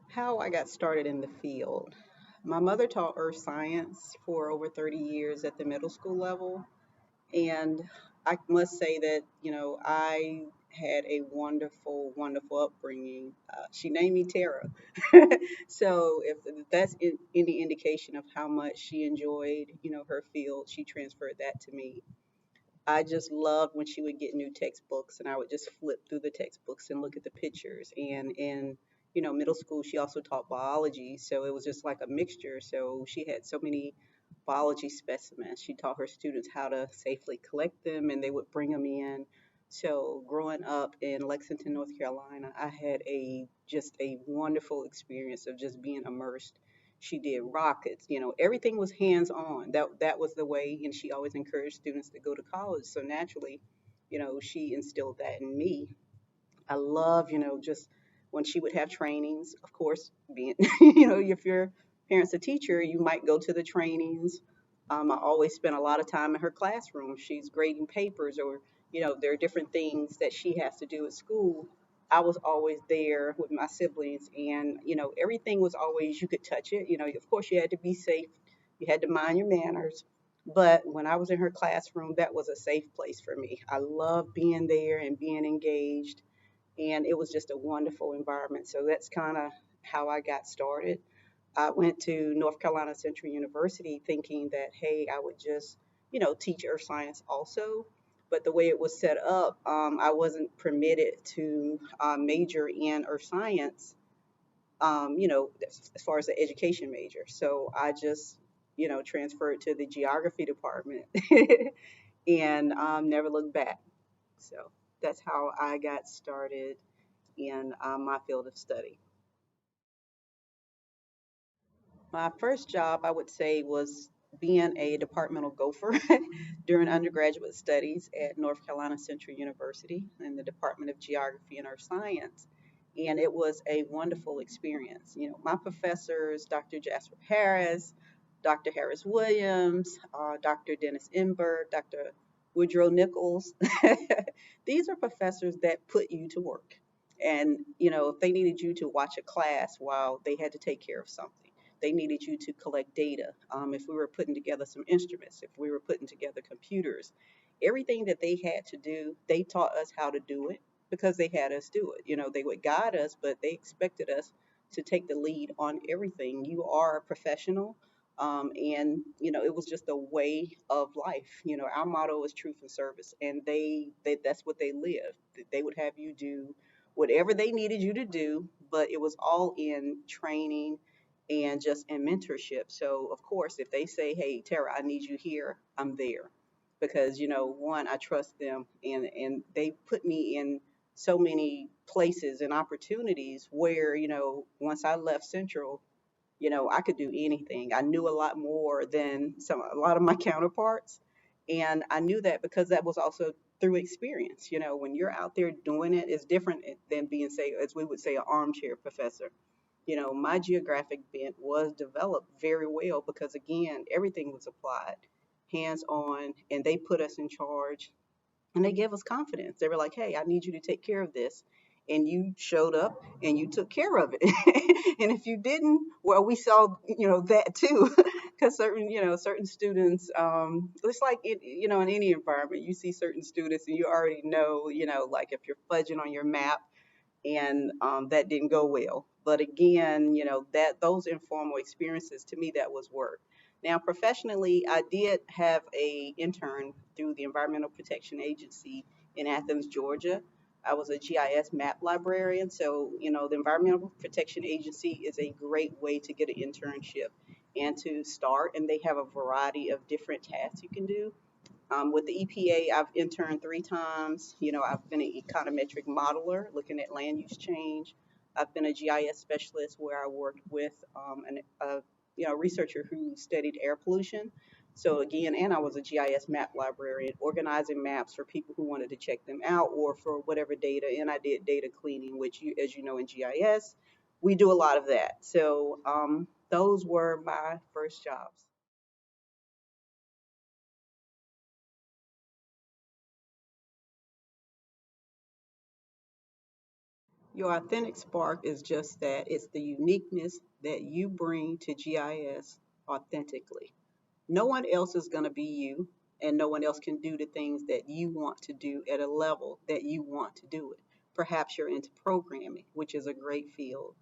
How I got started in the field. My mother taught earth science for over 30 years at the middle school level. And I must say that, I had a wonderful, wonderful upbringing. She named me Terra. So if that's any indication of how much she enjoyed, her field, she transferred that to me. I just loved when she would get new textbooks and I would just flip through the textbooks and look at the pictures. And in, middle school, she also taught biology. So it was just like a mixture. So she had so many biology specimens. She taught her students how to safely collect them and they would bring them in. So growing up in Lexington, North Carolina, I had just a wonderful experience of just being immersed. She did rockets, everything was hands on. That was the way, and she always encouraged students to go to college. So naturally, she instilled that in me. I love, just when she would have trainings, of course, being, if your parent's a teacher, you might go to the trainings. I always spent a lot of time in her classroom. She's grading papers or, there are different things that she has to do at school. I was always there with my siblings and, everything was always, you could touch it. Of course you had to be safe. You had to mind your manners. But when I was in her classroom, that was a safe place for me. I loved being there and being engaged and it was just a wonderful environment. So that's kind of how I got started. I went to North Carolina Central University thinking that, hey, I would just, teach earth science also. But the way it was set up, I wasn't permitted to major in earth science, as far as the education major. So I just, transferred to the geography department and never looked back. So that's how I got started in my field of study. My first job, I would say, was being a departmental gopher during undergraduate studies at North Carolina Central University in the Department of Geography and Earth Science. And it was a wonderful experience. My professors, Dr. Jasper Harris, Dr. Harris Williams, Dr. Dennis Emberg, Dr. Woodrow Nichols, these are professors that put you to work. And, if they needed you to watch a class while they had to take care of something, they needed you to collect data. If we were putting together some instruments, if we were putting together computers, everything that they had to do, they taught us how to do it because they had us do it. They would guide us, but they expected us to take the lead on everything. You are a professional. And it was just a way of life. Our motto is truth and service, and they that's what they lived. They would have you do whatever they needed you to do, but it was all in training and just in mentorship. So of course, if they say, "Hey, Tara, I need you here," I'm there because one, I trust them, and they put me in so many places and opportunities where once I left Central, I could do anything. I knew a lot more than a lot of my counterparts, and I knew that because that was also through experience. When you're out there doing it, it's different than being, say, as we would say, an armchair professor. My geographic bent was developed very well because, again, everything was applied hands on, and they put us in charge and they gave us confidence. They were like, hey, I need you to take care of this. And you showed up and you took care of it. And if you didn't, well, we saw, that too. Because certain students, it's like, in any environment, you see certain students and you already know, like if you're fudging on your map and that didn't go well. But again, that those informal experiences to me that was work. Now, professionally, I did have a intern through the Environmental Protection Agency in Athens, Georgia. I was a GIS map librarian, so the Environmental Protection Agency is a great way to get an internship and to start. And they have a variety of different tasks you can do. With the EPA, I've interned 3 times. I've been an econometric modeler looking at land use change. I've been a GIS specialist where I worked with a researcher who studied air pollution. So again, and I was a GIS map librarian, organizing maps for people who wanted to check them out or for whatever data. And I did data cleaning, which, as you know, in GIS, we do a lot of that. So those were my first jobs. Your authentic spark is just that, it's the uniqueness that you bring to GIS authentically. No one else is going to be you, and no one else can do the things that you want to do at a level that you want to do it. Perhaps you're into programming, which is a great field.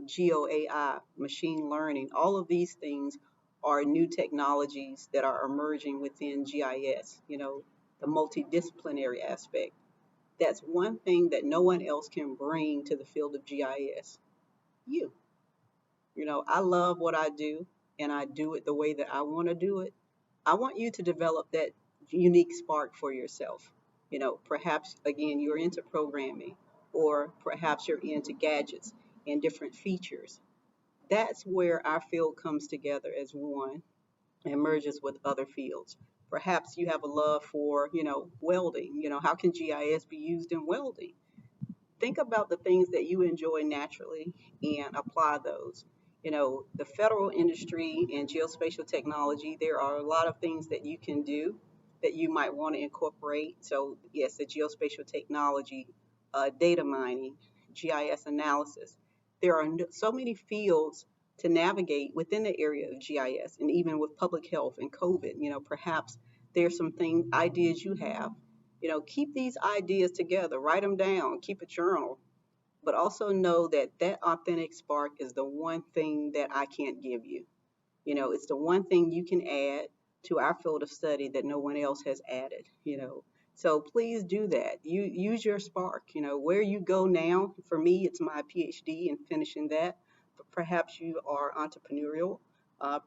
Geo AI, machine learning, all of these things are new technologies that are emerging within GIS, the multidisciplinary aspect. That's one thing that no one else can bring to the field of GIS. You. I love what I do, and I do it the way that I want to do it. I want you to develop that unique spark for yourself. Perhaps again, you're into programming, or perhaps you're into gadgets and different features. That's where our field comes together as one and merges with other fields. Perhaps you have a love for, welding. How can GIS be used in welding? Think about the things that you enjoy naturally and apply those. The federal industry and geospatial technology, there are a lot of things that you can do that you might want to incorporate. So, yes, the geospatial technology, data mining, GIS analysis. There are so many fields to navigate within the area of GIS, and even with public health and COVID, perhaps there's some ideas you have. Keep these ideas together, write them down, keep a journal, but also know that that authentic spark is the one thing that I can't give you. It's the one thing you can add to our field of study that no one else has added. So please do that. You use your spark. Where you go now, for me, it's my PhD and finishing that. But perhaps you are entrepreneurial.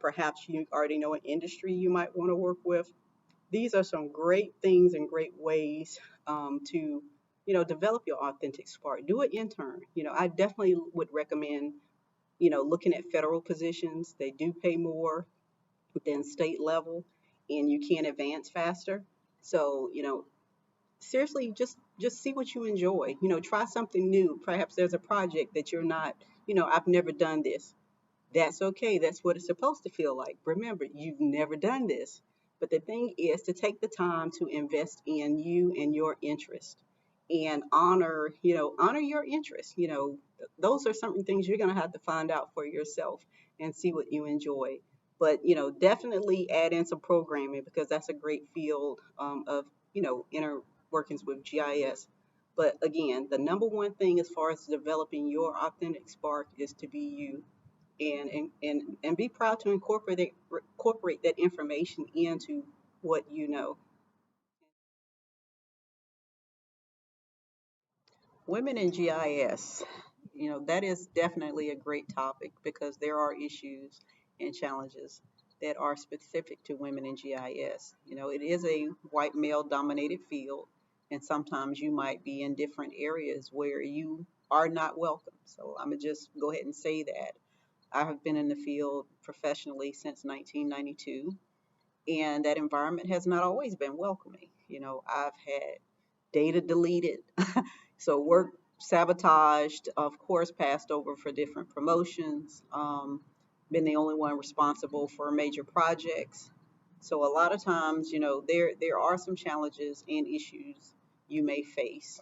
Perhaps you already know an industry you might want to work with. These are some great things and great ways to develop your authentic spark. Do an intern. I definitely would recommend looking at federal positions. They do pay more than state level, and you can advance faster. So seriously, just see what you enjoy. Try something new. Perhaps there's a project that you're not. I've never done this. That's okay. That's what it's supposed to feel like. Remember, you've never done this. But the thing is to take the time to invest in you and your interest, and honor your interest. Those are certain things you're going to have to find out for yourself and see what you enjoy. But, definitely add in some programming, because that's a great field of, inner workings with GIS. But again, the number one thing as far as developing your authentic spark is to be you, and be proud to incorporate that information into what you know. Women in GIS, that is definitely a great topic, because there are issues and challenges that are specific to women in GIS. It is a white male dominated field, and sometimes you might be in different areas where you are not welcome. So I'm going to just go ahead and say that. I have been in the field professionally since 1992, and that environment has not always been welcoming. I've had data deleted, so work sabotaged, of course, passed over for different promotions, been the only one responsible for major projects. So a lot of times, there are some challenges and issues you may face,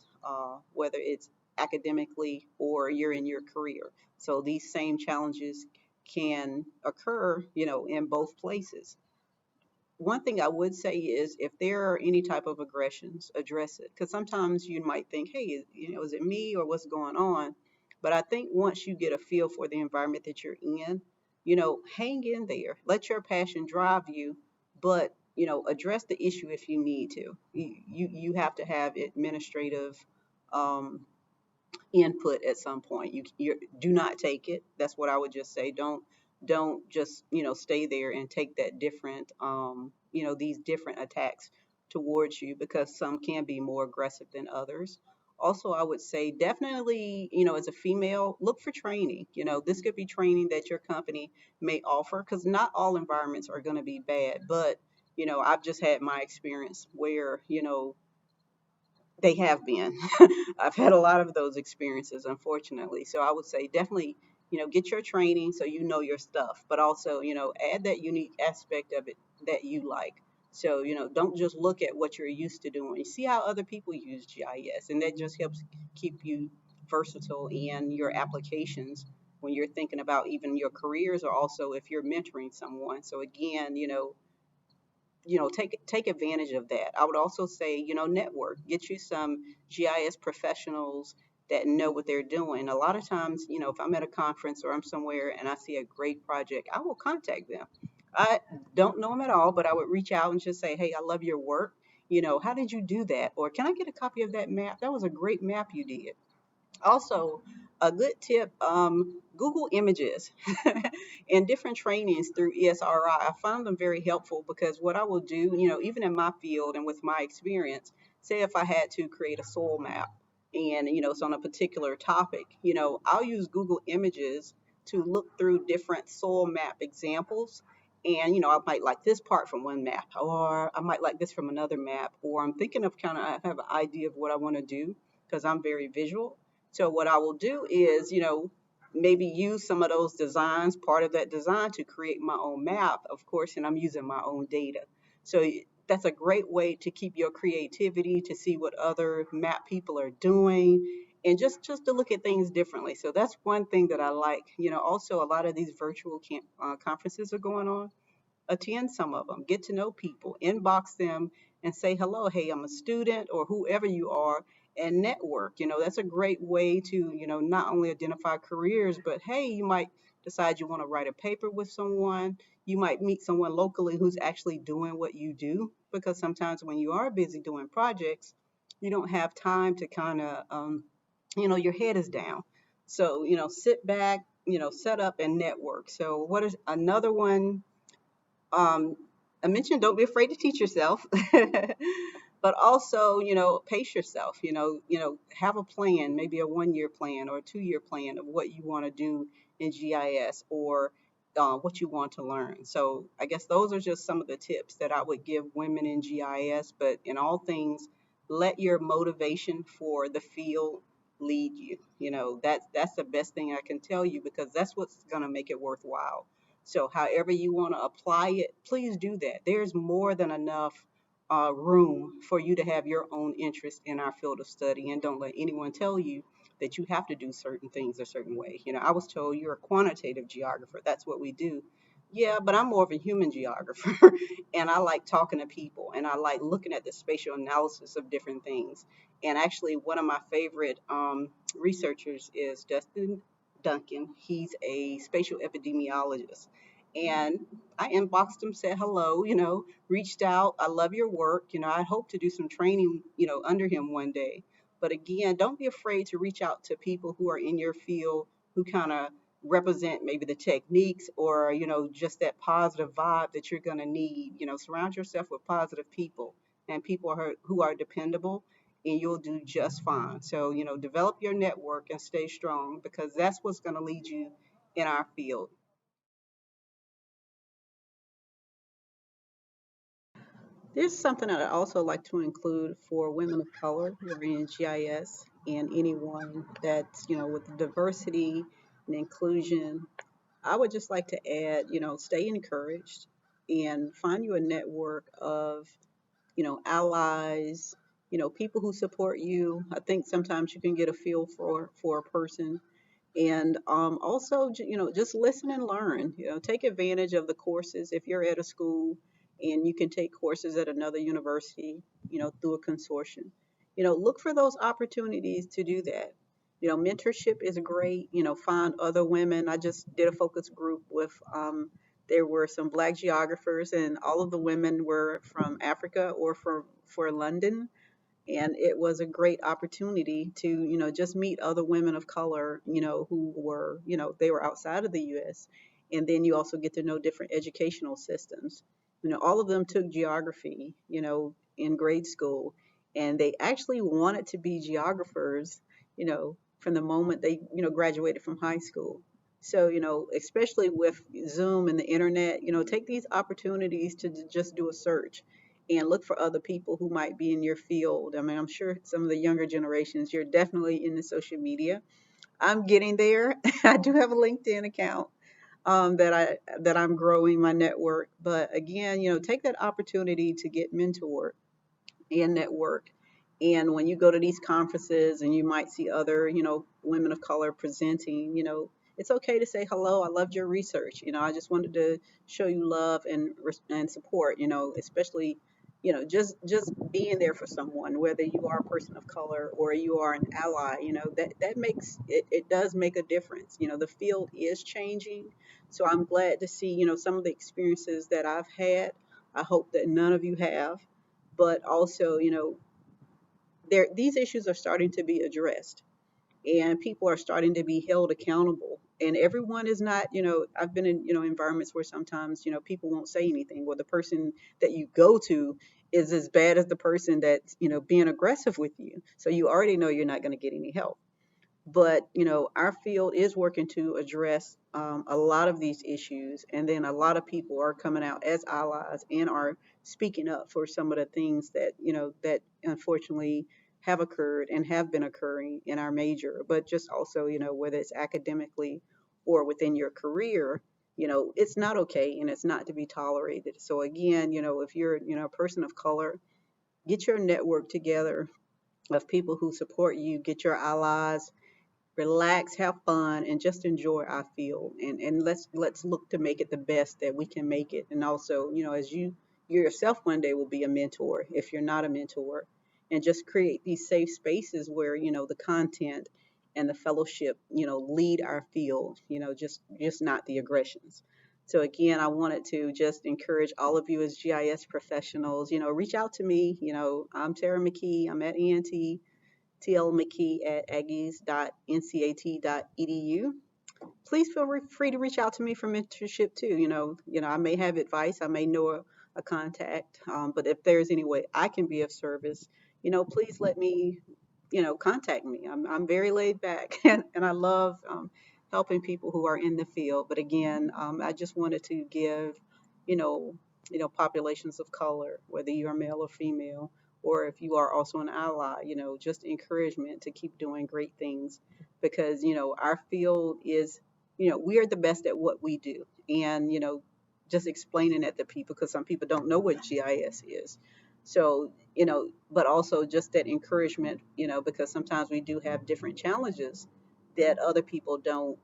whether it's academically or you're in your career. So these same challenges can occur, in both places. One thing I would say is, if there are any type of aggressions, address it. Because sometimes you might think, hey, is it me or what's going on? But I think once you get a feel for the environment that you're in, hang in there. Let your passion drive you, but address the issue if you need to. You have to have administrative um, input at some point. You do not take it. That's what I would just say. Don't just stay there and take that different these different attacks towards you, because some can be more aggressive than others. Also, I would say definitely, as a female, look for training. This could be training that your company may offer, because not all environments are going to be bad. But I've just had my experience where they have been. I've had a lot of those experiences, unfortunately. So I would say definitely, get your training so you know your stuff, but also, add that unique aspect of it that you like. So, don't just look at what you're used to doing. See how other people use GIS, and that just helps keep you versatile in your applications when you're thinking about even your careers, or also if you're mentoring someone. So again, take advantage of that. I would also say, network, get you some GIS professionals that know what they're doing. A lot of times, if I'm at a conference or I'm somewhere and I see a great project, I will contact them. I don't know them at all, but I would reach out and just say, hey, I love your work. How did you do that? Or can I get a copy of that map? That was a great map you did. Also, a good tip, Google Images and different trainings through ESRI. I found them very helpful because what I will do, even in my field and with my experience, say if I had to create a soil map and, it's on a particular topic, I'll use Google Images to look through different soil map examples. And, I might like this part from one map, or I might like this from another map, or I'm thinking of I have an idea of what I want to do because I'm very visual. So what I will do is, maybe use some of those designs, part of that design, to create my own map, of course, and I'm using my own data. So that's a great way to keep your creativity, to see what other map people are doing, and just to look at things differently. So that's one thing that I like. Also a lot of these virtual conferences are going on. Attend some of them, get to know people, inbox them and say hello, hey, I'm a student, or whoever you are, and network. That's a great way to, not only identify careers, but hey, you might decide you want to write a paper with someone. You might meet someone locally who's actually doing what you do, because sometimes when you are busy doing projects, you don't have time to kind of, your head is down. So, sit back, set up and network. So, what is another one? um, I mentioned don't be afraid to teach yourself, but also, pace yourself. Have a plan, maybe a 1 year plan or a 2 year plan of what you want to do in GIS, or what you want to learn. So I guess those are just some of the tips that I would give women in GIS. But in all things, let your motivation for the field lead you. That's the best thing I can tell you, because that's what's going to make it worthwhile. So, however you want to apply it, please do that. There's more than enough room for you to have your own interest in our field of study, and don't let anyone tell you that you have to do certain things a certain way. I was told you're a quantitative geographer. That's what we do. Yeah, but I'm more of a human geographer, and I like talking to people, and I like looking at the spatial analysis of different things. And actually, one of my favorite researchers is Dustin Duncan. He's a spatial epidemiologist. And I inboxed him, said hello, reached out. I love your work. I hope to do some training, under him one day. But again, don't be afraid to reach out to people who are in your field, who kind of represent maybe the techniques, or, just that positive vibe that you're going to need. Surround yourself with positive people, and people who are dependable, and you'll do just fine. So, develop your network and stay strong, because that's what's going to lead you in our field. There's something that I also like to include for women of color who are in GIS, and anyone that's, with diversity and inclusion. I would just like to add, stay encouraged and find you a network of, allies, people who support you. I think sometimes you can get a feel for a person. And also, just listen and learn. Take advantage of the courses if you're at a school and you can take courses at another university, through a consortium. Look for those opportunities to do that. Mentorship is great. Find other women. I just did a focus group with, there were some Black geographers, and all of the women were from Africa or for London, and it was a great opportunity to, just meet other women of color, who were, they were outside of the US. And then you also get to know different educational systems. All of them took geography, in grade school, and they actually wanted to be geographers, from the moment they, graduated from high school. So, especially with Zoom and the internet, take these opportunities to just do a search and look for other people who might be in your field. I mean, I'm sure some of the younger generations, you're definitely into social media. I'm getting there. I do have a LinkedIn account, that I'm growing my network. But again, take that opportunity to get mentored and network. And when you go to these conferences and you might see other, women of color presenting, it's okay to say hello. I loved your research. I just wanted to show you love and support. Especially, just being there for someone, whether you are a person of color or you are an ally. That makes it. It does make a difference. The field is changing, so I'm glad to see some of the experiences that I've had. I hope that none of you have, but also there these issues are starting to be addressed, and people are starting to be held accountable, and everyone is not. I've been in environments where sometimes people won't say anything, or the person that you go to is as bad as the person that's being aggressive with you, so you already know you're not going to get any help. But our field is working to address a lot of these issues, and then a lot of people are coming out as allies and are speaking up for some of the things that unfortunately have occurred and have been occurring in our major, but just also whether it's academically or within your career. It's not okay and it's not to be tolerated. So again, if you're a person of color, get your network together of people who support you, get your allies, relax, have fun, and just enjoy our field. And let's look to make it the best that we can make it. And also, as you yourself one day will be a mentor if you're not a mentor, and just create these safe spaces where the content and the fellowship lead our field. Just not the aggressions. So again, I wanted to just encourage all of you as GIS professionals, reach out to me. I'm Terra McKee. I'm at ENT. TL McKee at aggies.ncat.edu. Please feel free to reach out to me for mentorship too. I may have advice, I may know a contact, but if there's any way I can be of service, please let me, contact me. I'm very laid back and I love helping people who are in the field. But again, I just wanted to give, you know, populations of color, whether you are male or female, or if you are also an ally, just encouragement to keep doing great things, because our field is, we are the best at what we do. And just explaining it to people, because some people don't know what GIS is. So but also just that encouragement, because sometimes we do have different challenges that other people don't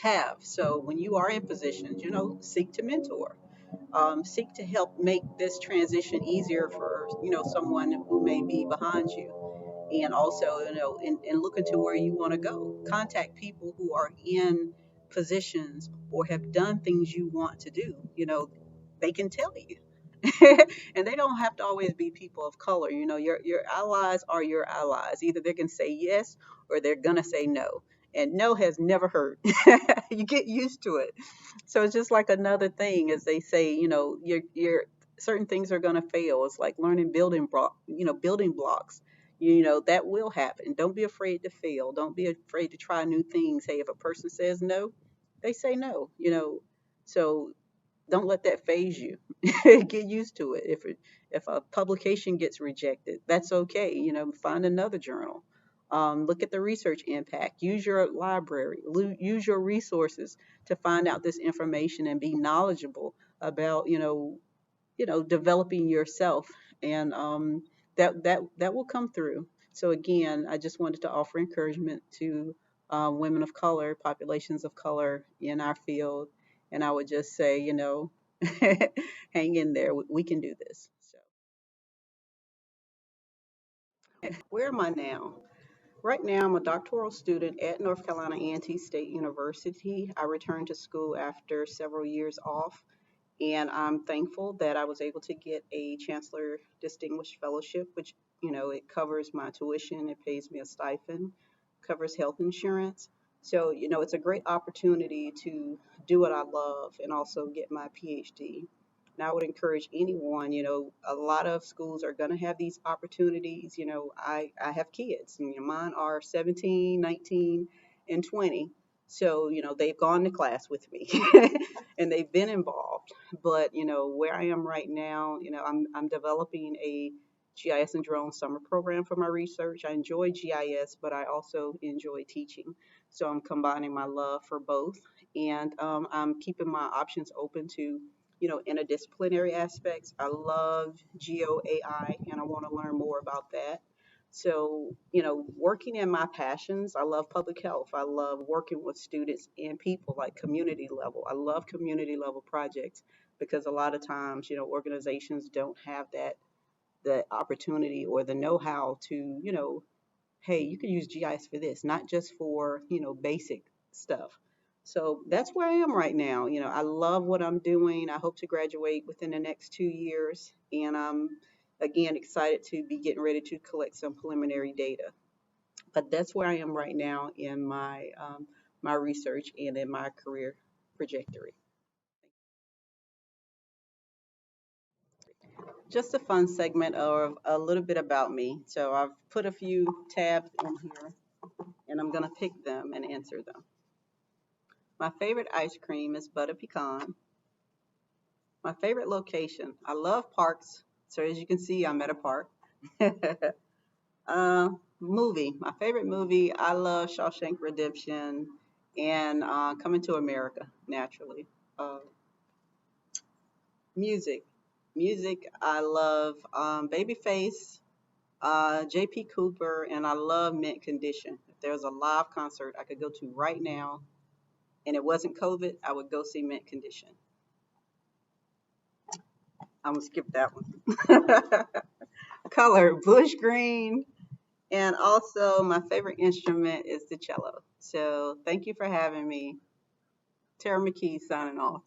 have. So when you are in positions, seek to mentor, seek to help make this transition easier for someone who may be behind you. And also and look into where you want to go. Contact people who are in positions or have done things you want to do. They can tell you. And they don't have to always be people of color. Your allies are your allies. Either they can say yes or they're gonna say no, and no has never hurt. You get used to it. So it's just like another thing, as they say, your certain things are gonna fail. It's like learning building blocks. That will happen. Don't be afraid to fail. Don't be afraid to try new things. Hey, if a person says no, they say no. So don't let that phase you. Get used to it. If a publication gets rejected, that's okay. Find another journal. Look at the research impact. Use your library. Use your resources to find out this information and be knowledgeable about developing yourself, and that will come through. So again, I just wanted to offer encouragement to women of color, populations of color in our field, and I would just say, hang in there. We can do this. So where am I now? Right now, I'm a doctoral student at North Carolina A&T State University. I returned to school after several years off, and I'm thankful that I was able to get a Chancellor Distinguished Fellowship, which, it covers my tuition, it pays me a stipend, covers health insurance. So, it's a great opportunity to do what I love and also get my PhD. And I would encourage anyone, a lot of schools are going to have these opportunities. I have kids, and mine are 17, 19, and 20. So, they've gone to class with me and they've been involved. But, where I am right now, I'm developing a GIS and drone summer program for my research. I enjoy GIS, but I also enjoy teaching. So I'm combining my love for both. And I'm keeping my options open to interdisciplinary aspects. I love GeoAI and I want to learn more about that. So, working in my passions, I love public health. I love working with students and people like community level. I love community level projects because a lot of times, organizations don't have the opportunity or the know-how to, hey, you can use GIS for this, not just for, basic stuff. So that's where I am right now. I love what I'm doing. I hope to graduate within the next 2 years. And I'm, again, excited to be getting ready to collect some preliminary data. But that's where I am right now in my research and in my career trajectory. Just a fun segment of a little bit about me. So I've put a few tabs in here and I'm going to pick them and answer them. My favorite ice cream is butter pecan. My favorite location. I love parks. So as you can see, I'm at a park. Movie. My favorite movie. I love Shawshank Redemption and Coming to America. Naturally. Uh, music. Music. I love Babyface, J.P. Cooper, and I love Mint Condition. If there's a live concert I could go to right now, and it wasn't COVID, I would go see Mint Condition. I'm gonna skip that one. Color, bush green, and also my favorite instrument is the cello. So thank you for having me. Terra McKee signing off.